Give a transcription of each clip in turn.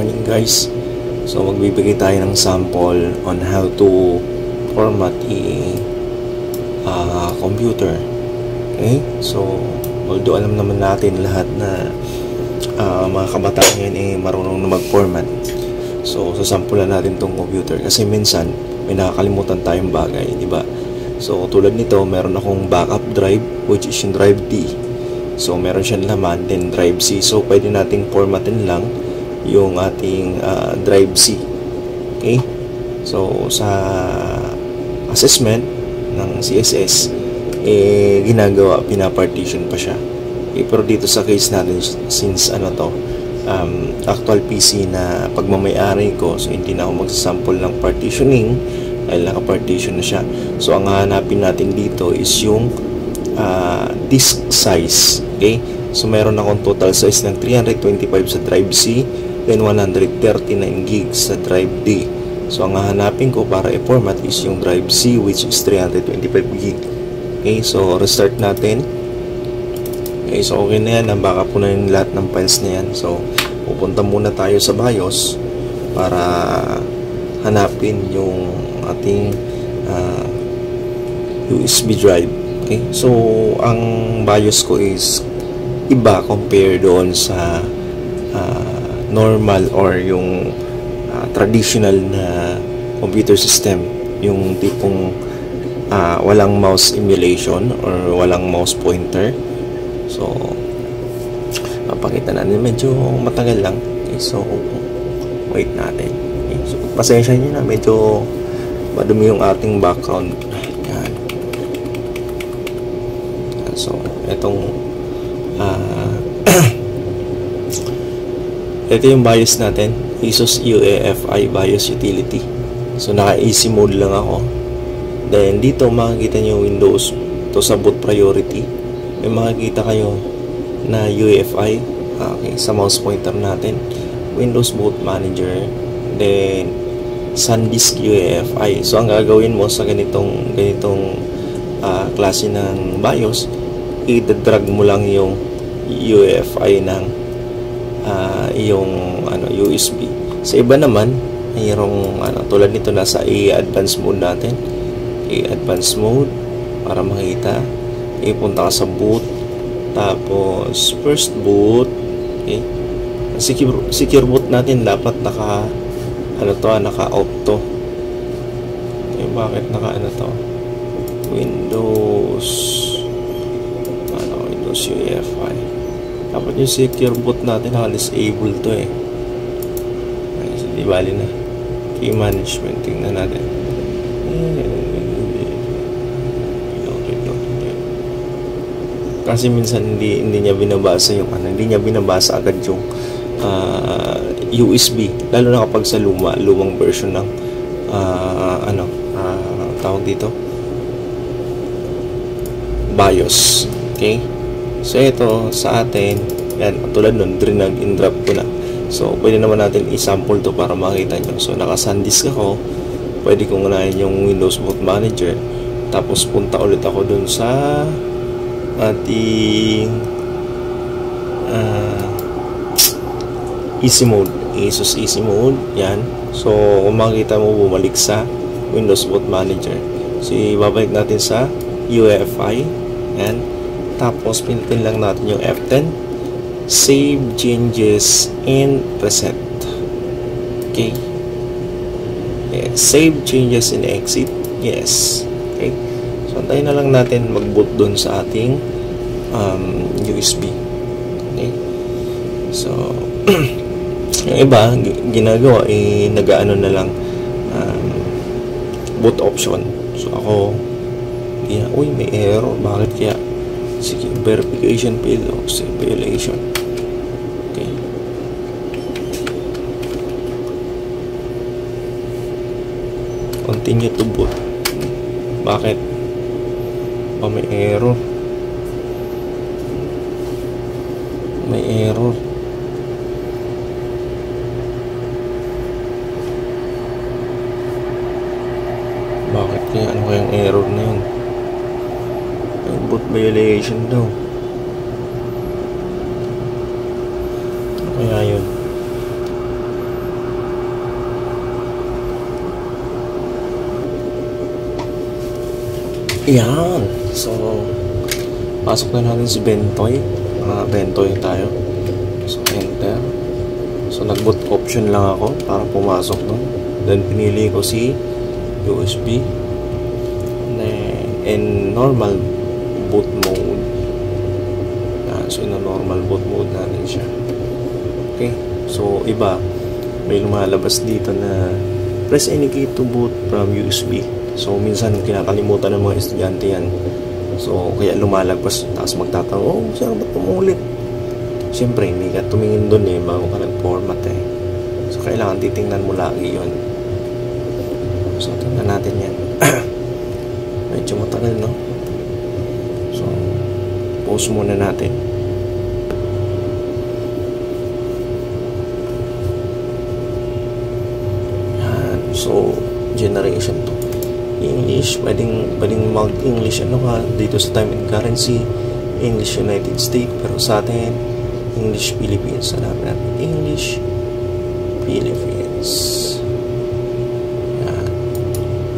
morning guys. So magbibigay tayo ng sample on how to format a computer. Okay? So although alam naman natin lahat na mga kabataan ngayon marunong na mag-format. So sasampulan natin tong computer kasi minsan may nakakalimutan tayong bagay, di ba? So tulad nito, meron akong backup drive which is yung drive D. So meron siyang laman, then drive C. So pwede nating formatin lang yung ating drive C. Okay? So sa assessment ng CSS ginagawa, pinapartition pa siya. Okay, pero dito sa case natin, since actual PC na pagmamayari ko, so hindi na ako magsasample ng partitioning dahil naka-partition na siya. So ang hahanapin natin dito is yung disk size. Okay? So meron akong total size ng 325 sa drive C, then 139 gigs sa drive D. So ang hahanapin ko para i-format is yung drive C, which is 325 gig. Okay, so restart natin. Okay, so okay na yan, nabaka po na yung lahat ng files na yan. So pupunta muna tayo sa BIOS para hanapin yung ating USB drive. Okay, so ang BIOS ko is iba compare doon sa normal or yung traditional na computer system, yung tipong walang mouse emulation or walang mouse pointer. So papakita natin, medyo matagal lang. Okay, so wait natin. Okay, so pasensya nyo na, medyo madumi yung ating background. Yan. So etong ito yung BIOS natin, ASUS UEFI BIOS Utility. So naka easy mode lang ako. Then dito makikita nyo Windows to sa boot priority. May makikita kayo na UEFI. Okay, sa mouse pointer natin, Windows Boot Manager, then SanDisk UEFI. So ang gagawin mo sa ganitong klase ng BIOS, i-drag mo lang yung UEFI ng yung USB. Sa iba naman, mayroong tulad nito, nasa advanced mode natin. Advanced mode para makita. Punta ka sa boot, tapos first boot. Okay, secure boot natin dapat naka auto. Okay, bakit naka Windows UEFI. Dapat yung secure boot natin naka-disable to eh. Okay, so di bali na. Key management, tingnan natin. Kasi minsan hindi niya binabasa yung hindi niya binabasa agad yung USB, lalo na kapag sa lumang version ng tawag dito, BIOS. Okay? So ito sa atin, yan, tulad nun, drag and drop ko na. So pwede naman natin i-sample to para makita nyo. So naka SanDisk ako, pwede kong unahin yung Windows Boot Manager, tapos punta ulit ako dun sa ating easy mode, ASUS easy mode. Yan. So kung makikita mo, bumalik sa Windows Boot Manager. So ibabalik natin sa UEFI. Yan. Tapos pinipin lang natin yung F10, save changes and reset. Okay, yes, save changes and exit. Yes. Okay, so antayin na lang natin mag-boot dun sa ating USB. Okay, so yung iba ginagawa nag-aano na lang boot option. So ako may error, bakit kaya? Sige, verification failed o violation. Okay, continue to boot. Bakit? May error. May error. Bakit kaya? Ano kayang error na yun? Boot violation daw. Ano kaya yun? Yan. So, pasok na natin si Bentoy. Bentoy tayo. So, enter. So, nag-boot option lang ako para pumasok doon. Then, pinili ko si USB. And normal boot mode. Yan. So, normal boot mode natin siya. Okay. So, iba. May lumalabas dito na press any key to boot from USB. So, minsan kinakalimutan ng mga estudyante yan. So, kaya lumalagpas. Tapos magtatanong, oh, saan ba't pumulit? Siyempre, hindi ka tumingin doon bago ka nag-format So, kailangan titingnan mo lagi yun. So, tingnan natin yan. Medyo matagal, no? So, pause muna natin. Yan. So, generation 2. English, pwedeng mag-English dito sa time and currency. English United States, pero sa atin, English Philippines. Hanapin natin English Philippines. Yan.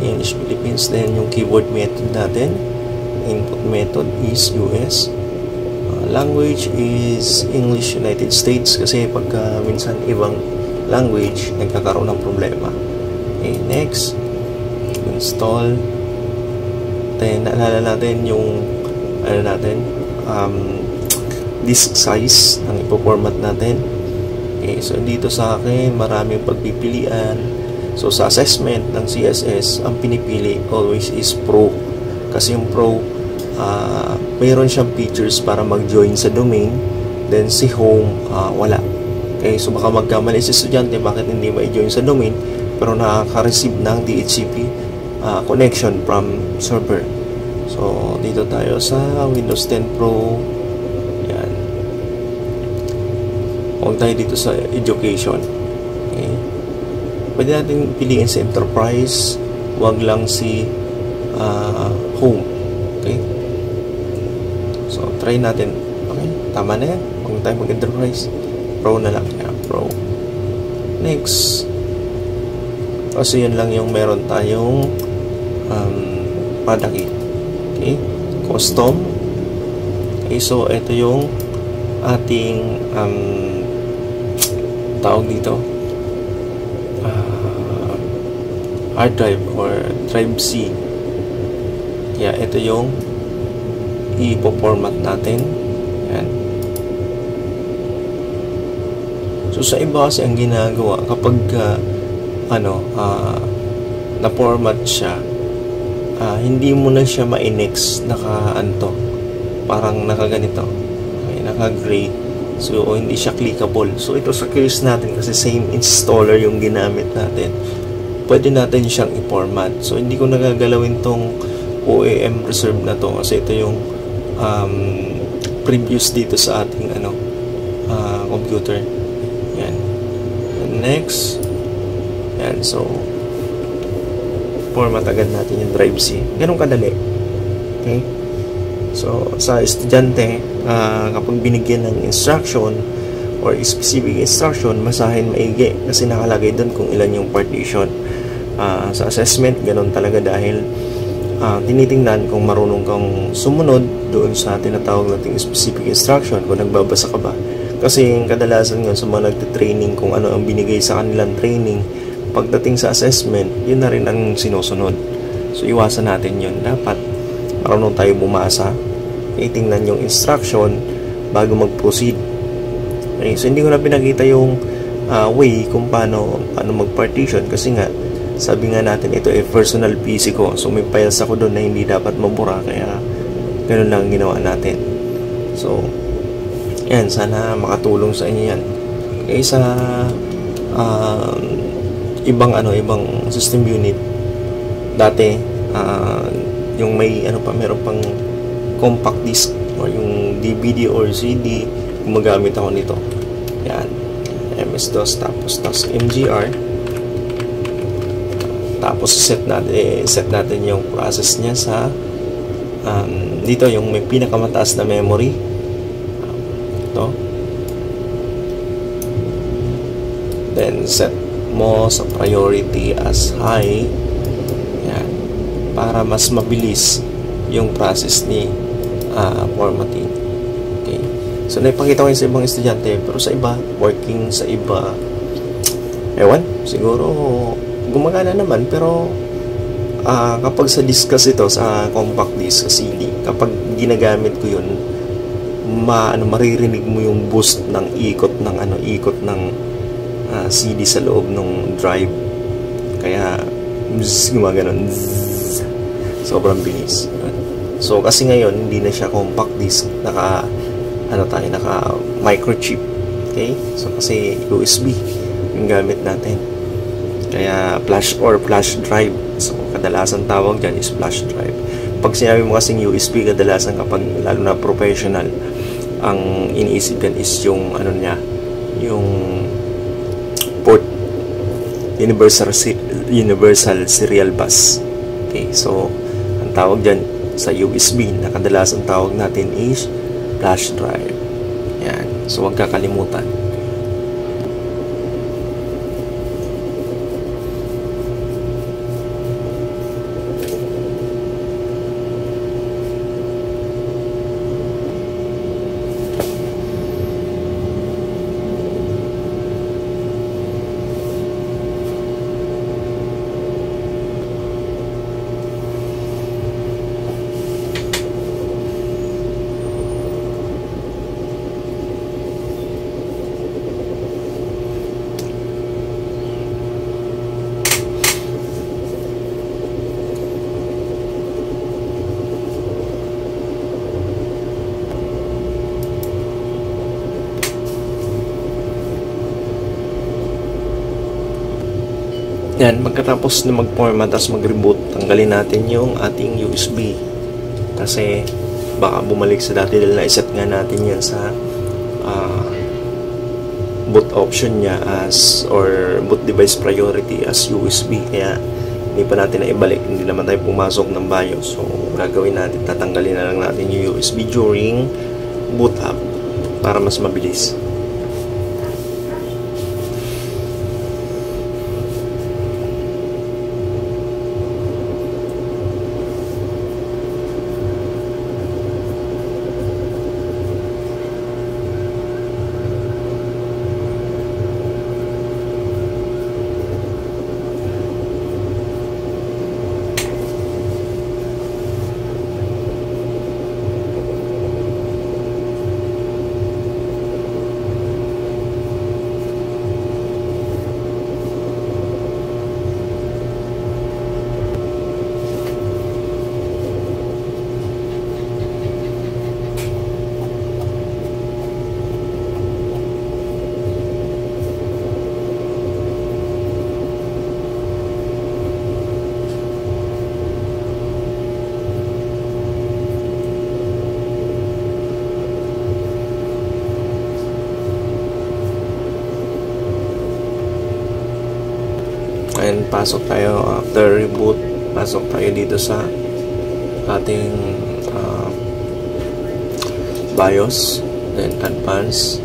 English Philippines. Then yung keyboard method natin, input method is US. Language is English United States kasi pagka minsan ibang language nagkakaroon ng problema. Okay, next. Install. Then naalala natin yung disk size ang ipo-format natin. Okay, so dito sa akin maraming pagpipilian. So sa assessment ng CSS, ang pinipili always is Pro. Kasi yung Pro, mayroon siyang features para mag-join sa domain. Then si Home, wala. Okay, so baka magkamali si estudyante bakit hindi ma-join sa domain pero nakaka-receive ng DHCP connection from server. So dito tayo sa Windows 10 Pro. Yan. Huwag tayo dito sa education. Okay. Pwede natin piliin si enterprise. Huwag lang si home. Okay. So try natin. Okay. Tama na yan. Huwag tayo mag-enterprise. Pro na lang. Yan. Pro. Next. Kasi yun lang yung meron tayong product key. Okay, custom. Okay, so ito yung ating tawag dito hard drive or drive C. Yeah, ito yung ipo-format natin. Yan. So sa iba kasi ang ginagawa kapag na-format siya, hindi mo na siya ma-inex parang nakaganito, okay, naka-gray, so hindi siya clickable. So ito sa case natin kasi same installer yung ginamit natin, pwede natin siyang i-format. So hindi ko nagagalawin tong OEM reserve na to kasi ito yung previous dito sa ating computer. Yan. And next, yan, so format agad natin yung drive C. Ganun kadali. Okay? So, sa estudyante, kapag binigyan ng instruction or specific instruction, masahin maigi kasi nakalagay doon kung ilan yung partition. Sa assessment, ganun talaga dahil tinitingnan kung marunong kang sumunod doon sa tinatawag nating specific instruction, kung nagbabasa ka ba. Kasi kadalasan nga sa mga nagtitraining kung ano ang binigay sa kanilang training, pagdating sa assessment, yun na rin ang sinusunod. So, iwasan natin yun. Dapat marunong tayo bumasa, itingnan yung instruction bago mag-proceed. Okay, so, hindi ko na pinakita yung way kung paano mag-partition kasi nga, sabi nga natin, ito personal PC ko. So, may files ako doon na hindi dapat mabura kaya ganun lang ginawa natin. So, yan. Sana makatulong sa inyo yan. Okay, sa ibang system unit dati yung may meron pang compact disc or yung DVD or CD, gumagamit ako nito. Yan, MS-DOS tapos MGR, tapos set natin yung process niya sa dito yung may pinakamataas na memory, ito, then set mo sa priority as high. Yan. Para mas mabilis yung process ni formatting. Okay. So, naipakita ko yun sa ibang estudyante, pero sa iba, working sa iba, ewan, siguro gumagana naman, pero kapag sa disk kasi ito, sa compact disk, sa CD, kapag ginagamit ko yun, maririnig mo yung boost ng ikot ng CD sa loob ng drive. Kaya gumaganon, sobrang bilis. So kasi ngayon hindi na siya compact disk, naka microchip. Okay, so kasi USB yung gamit natin, kaya flash drive. So kadalasan tawag dyan is flash drive. Pag sinabi mo kasing USB, kadalasan kapag lalo na professional, ang iniisip yan is yung yung port, universal serial bus. Okay, so ang tawag dyan sa USB na kadalasan tawag natin is flash drive. Yan, so huwag kakalimutan. Yan, magkatapos na mag-format tapos mag-reboot, tanggalin natin yung ating USB kasi baka bumalik sa dati dahil na-set nga natin yan sa boot option niya or boot device priority as USB, kaya hindi pa natin na ibalik, hindi naman tayo pumasok ng BIOS. So gagawin natin, tatanggalin na lang natin yung USB during boot up para mas mabilis. And pasok tayo after reboot, pasok tayo dito sa ating BIOS, then advance,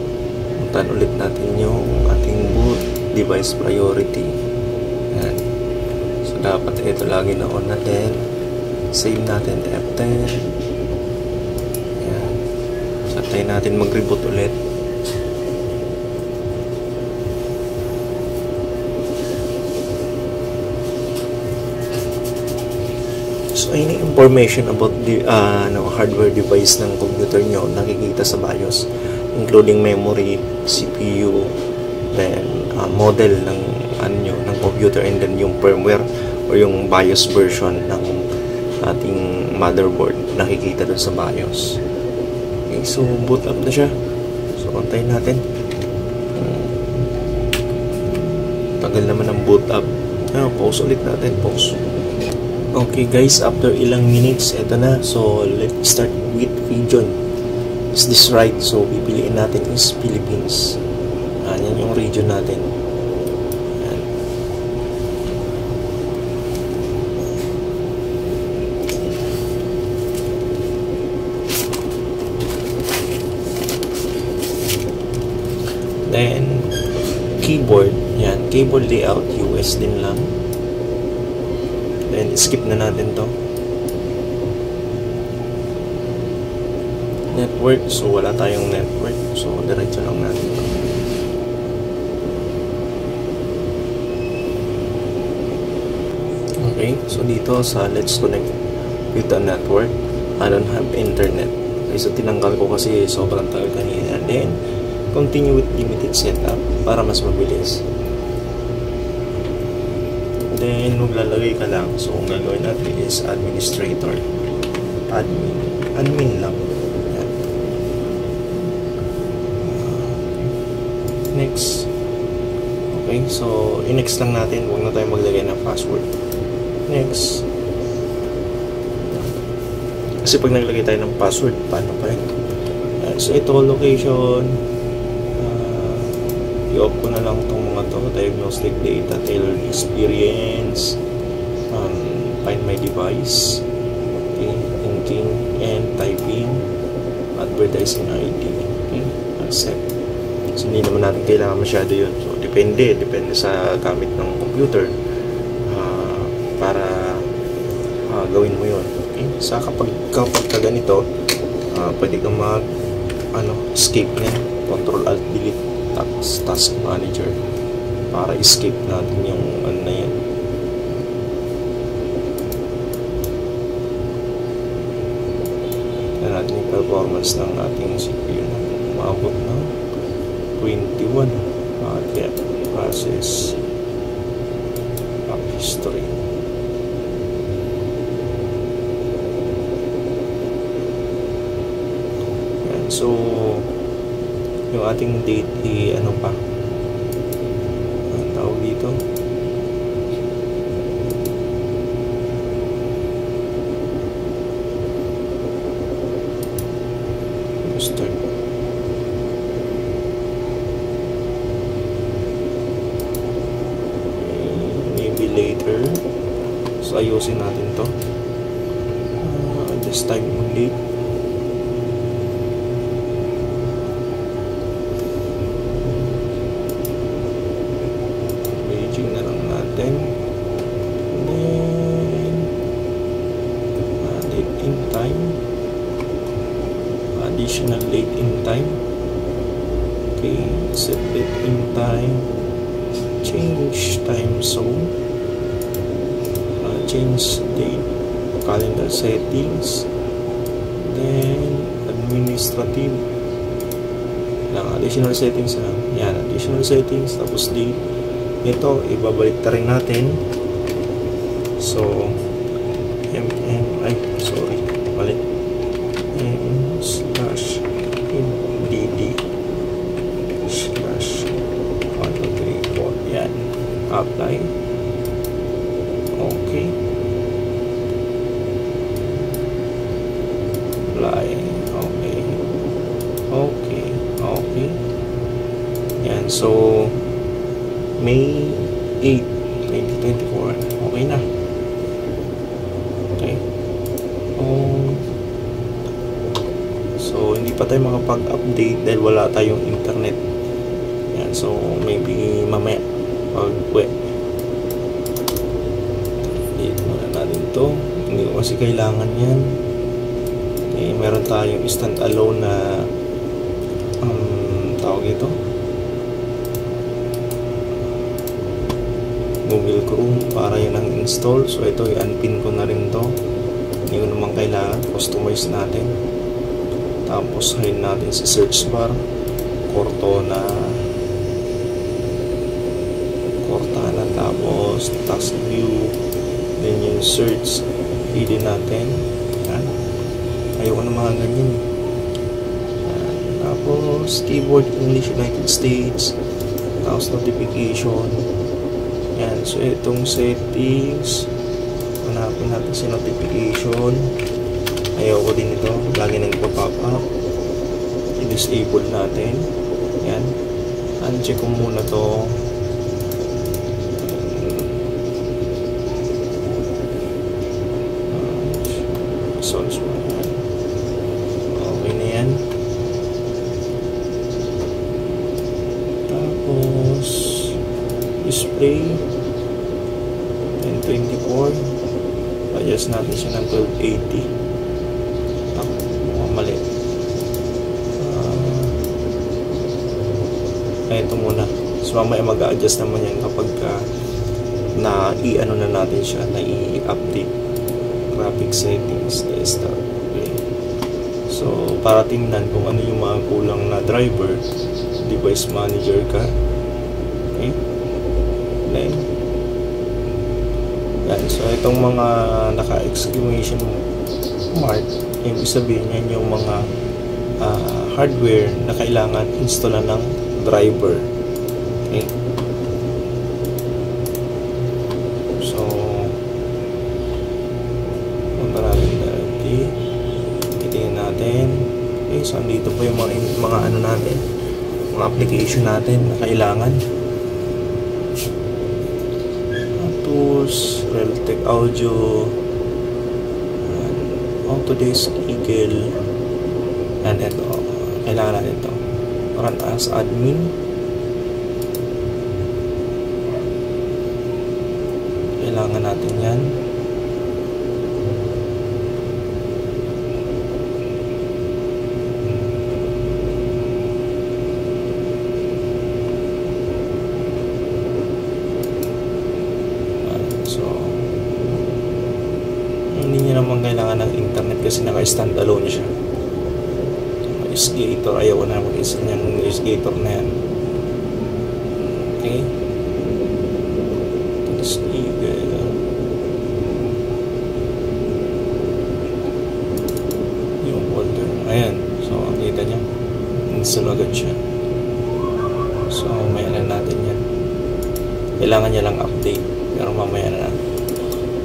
puntan ulit natin yung ating boot device priority. Yan. So dapat ito lagi na on natin, save natin F10. Yan. So tayo natin mag-reboot ulit. So, any information about the hardware device ng computer nyo nakikita sa BIOS, including memory, CPU, then model ng ng computer, and then yung firmware or yung BIOS version ng ating motherboard nakikita dun sa BIOS. Okay, so boot up na siya. So antayin natin. Tagal naman ang boot up. Pause ulit natin, pause. Okay guys, after ilang minutes, eto na. So, let's start with region. Is this right? So, pipiliin natin is Philippines. Yan yung region natin. Yan. Then, keyboard. Yan, keyboard layout, US din lang. Then, skip na natin to. network. So wala tayong network, so diretso lang natin ito. Okay, so dito sa let's connect with the network, I don't have internet. Okay, so tinanggal ko kasi sobrang tagal kanina. And then continue with limited setup para mas mabilis. Then maglalagay ka lang. So ang gagawin natin is administrator, admin lang. Next. Okay, so i-next lang natin, huwag na tayo maglagay ng password. Next. Kasi pag naglagay tayo ng password, paano pa rin? So ito, location, i-off ko na lang itong mga to, diagnostic data, tailored experience, find my device, okay, thinking and typing, advertising ID, okay, accept. So hindi naman natin kailangan masyado yun. So depende sa gamit ng computer para gawin mo yun. Okay? So kapag ka ganito, pwede kang mag escape niya, Control Alt Delete task manager para escape natin yung na yan. Tignan natin yung performance ng ating CPU na umabot ng 21 depth process app history. Yan. So yung ating date ano pa ang tawag dito, start. Later, so ayusin natin to. This time ulit. Paging na lang natin. And then date in time, additional date in time. Okay, set date in time, change time zone, change date, calendar settings, then administrative lang, additional settings lang. Yan, additional settings, tapos date. Ito, ibabalik ta rin natin. So balik m/dd/123 yan, apply. Okay, apply. Okay. Yan, so May 8, 2024. Okay na. Okay. So hindi pa tayo makapag-update dahil wala tayong internet. Yan, so maybe mamaya pag update muna natin to. Hindi ko kasi kailangan yan. Okay, meron tayong stand-alone na tawag ito, Google Chrome, para yun ang install. So ito, i-unpin ko na rin to. Hindi ko naman kailangan. Customize natin. Tapos hayin natin sa search bar, Cortana, tapos task view, then yung search ID natin. Yan. Ayoko na mga ganyan. Yan. Tapos keyboard English United States, tapos notification. Yan. So itong settings, hanapin natin si notification. Ayoko din ito, lagi nagpa-pop up. I-disable natin. Yan. Uncheck ko muna to. Okay na yan. Tapos display 1024, adjust natin siya ng 1280. Mukhang mali. ito muna. So mamaya mag-a-adjust naman yan kapag na i-ano na natin siya, na i-update graphic settings, desktop. Okay. So para tingnan kung ano yung mga kulang na driver, device manager ka. Okay. Then yan. So itong mga naka-exclamation mark, yung sabihin yan yung mga hardware na kailangan installan ng driver. Okay. So punta natin directly, itingin natin. Okay, so andito po yung mga ano natin, mga application natin na kailangan. Tools, Realtek Audio, Autodesk Eagle, and ito, kailangan natin ito. Run as admin. Kailangan natin yan. So hindi niya naman kailangan ng internet kasi naka-standalone siya. Escalator, ayaw ko na mag-isa niyang escalator na yan. Okay. Yung folder. Ayan. So, kita niya. Install agad siya. So, mamaya na natin yan. Kailangan niya lang update. Pero mamaya na natin.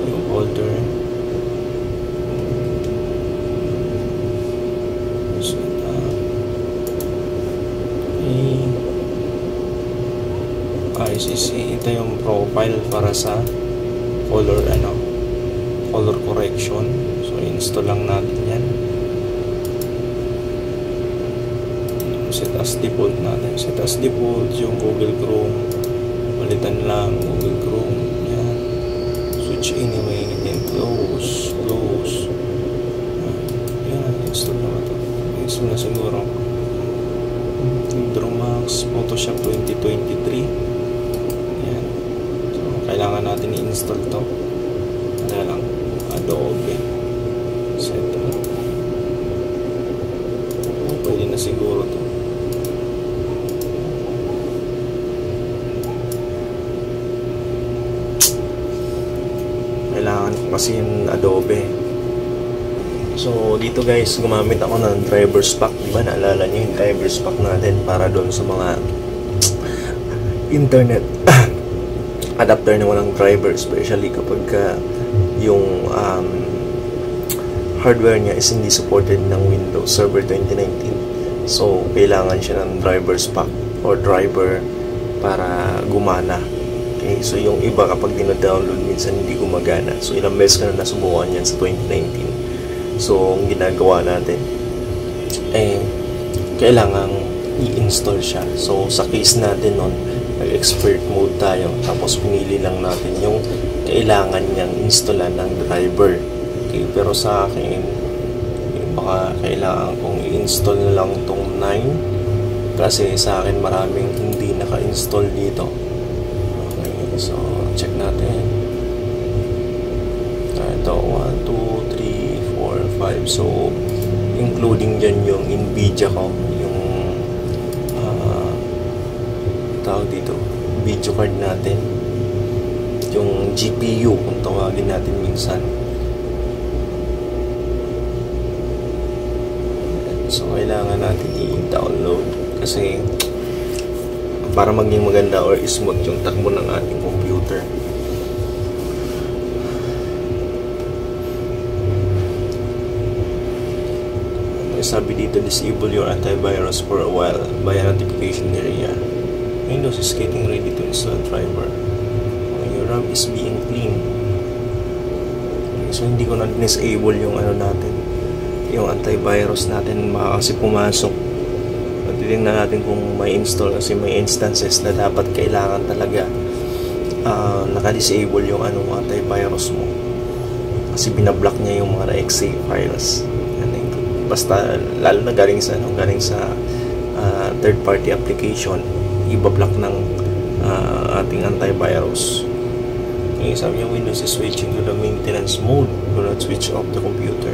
Yung folder. ICC, ito yung profile para sa color correction. So install lang natin yan. Set as default natin. Set as default yung Google Chrome. Palitan lang Google Chrome. Yan. Switch anyway. Then close. Yan. Install na ito. Install na siguro. Drawmax Photoshop 2023. Kailangan natin i-install to. Ano lang, Adobe Setup. Pwede na siguro to. Kailangan ko kasi yung Adobe. So dito guys, gumamit ako ng driver's pack. Diba naalala nyo yung driver's pack natin para doon sa mga internet adapter na walang driver, especially kapag yung hardware niya is hindi supported ng Windows Server 2019. So kailangan siya ng driver's pack or driver para gumana. Okay, so yung iba kapag dino-download minsan hindi gumagana. So ilang beses ka na nasubukan yan sa 2019. So ang ginagawa natin kailangan i-install siya. So sa case natin nun, nag-expert mode tayo, tapos pinili lang natin yung kailangan niyang installan ng driver. Okay, pero sa akin baka kailangan kong i-install na lang tong 9 kasi sa akin maraming hindi naka-install dito. Okay, so check natin. Ito 1, 2, 3, 4, 5. So including dyan yung Nvidia ko, yung tawag dito, video card natin, yung GPU kung tawagin natin minsan. So kailangan natin i-download kasi para maging maganda or smooth yung takbo ng ating computer. Sabi dito, disable your antivirus for a while by a notification area. Windows is getting ready to install driver. Your RAM is being cleaned. So hindi ko na disable yung ano natin, yung antivirus natin, kasi pumasok. Titingnan natin kung may install kasi may instances na dapat kailangan talaga naka-disable yung antivirus mo kasi binablock niya yung mga .exe files. Basta lalo na galing sa third party application, ibablock ng ating antivirus. Okay, sabi niya Windows is switching to the maintenance mode. Do not switch off the computer.